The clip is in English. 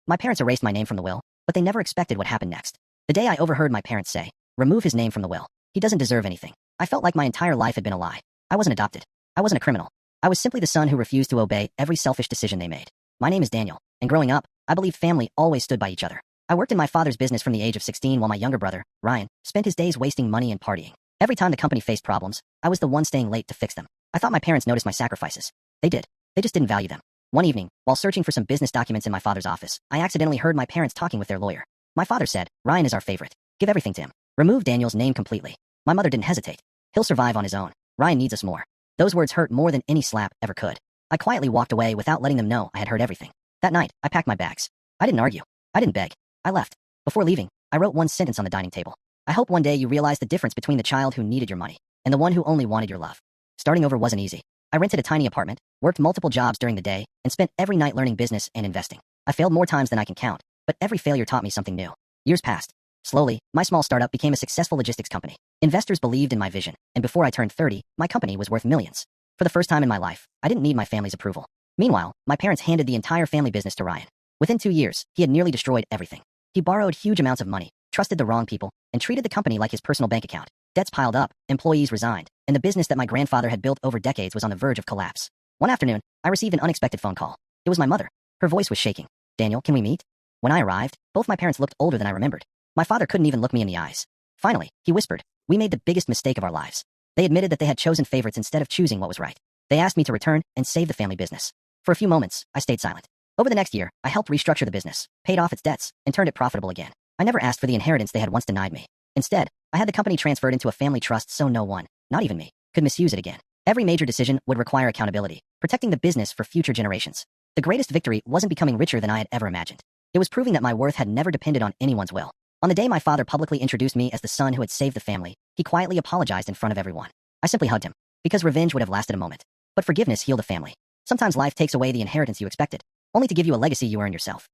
My parents erased my name from the will, but they never expected what happened next. The day I overheard my parents say, "Remove his name from the will. He doesn't deserve anything," I felt like my entire life had been a lie. I wasn't adopted. I wasn't a criminal. I was simply the son who refused to obey every selfish decision they made. My name is Daniel, and growing up, I believed family always stood by each other. I worked in my father's business from the age of 16 while my younger brother, Ryan, spent his days wasting money and partying. Every time the company faced problems, I was the one staying late to fix them. I thought my parents noticed my sacrifices. They did. They just didn't value them. One evening, while searching for some business documents in my father's office, I accidentally heard my parents talking with their lawyer. My father said, "Ryan is our favorite. Give everything to him. Remove Daniel's name completely." My mother didn't hesitate. "He'll survive on his own. Ryan needs us more." Those words hurt more than any slap ever could. I quietly walked away without letting them know I had heard everything. That night, I packed my bags. I didn't argue. I didn't beg. I left. Before leaving, I wrote one sentence on the dining table. "I hope one day you realize the difference between the child who needed your money and the one who only wanted your love." Starting over wasn't easy. I rented a tiny apartment, worked multiple jobs during the day, and spent every night learning business and investing. I failed more times than I can count, but every failure taught me something new. Years passed. Slowly, my small startup became a successful logistics company. Investors believed in my vision, and before I turned 30, my company was worth millions. For the first time in my life, I didn't need my family's approval. Meanwhile, my parents handed the entire family business to Ryan. Within 2 years, he had nearly destroyed everything. He borrowed huge amounts of money, trusted the wrong people, and treated the company like his personal bank account. Debts piled up, employees resigned, and the business that my grandfather had built over decades was on the verge of collapse. One afternoon, I received an unexpected phone call. It was my mother. Her voice was shaking. "Daniel, can we meet?" When I arrived, both my parents looked older than I remembered. My father couldn't even look me in the eyes. Finally, he whispered, "We made the biggest mistake of our lives." They admitted that they had chosen favorites instead of choosing what was right. They asked me to return and save the family business. For a few moments, I stayed silent. Over the next year, I helped restructure the business, paid off its debts, and turned it profitable again. I never asked for the inheritance they had once denied me. Instead, I had the company transferred into a family trust so no one, not even me, could misuse it again. Every major decision would require accountability, protecting the business for future generations. The greatest victory wasn't becoming richer than I had ever imagined. It was proving that my worth had never depended on anyone's will. On the day my father publicly introduced me as the son who had saved the family, he quietly apologized in front of everyone. I simply hugged him, because revenge would have lasted a moment. But forgiveness healed a family. Sometimes life takes away the inheritance you expected, only to give you a legacy you earned yourself.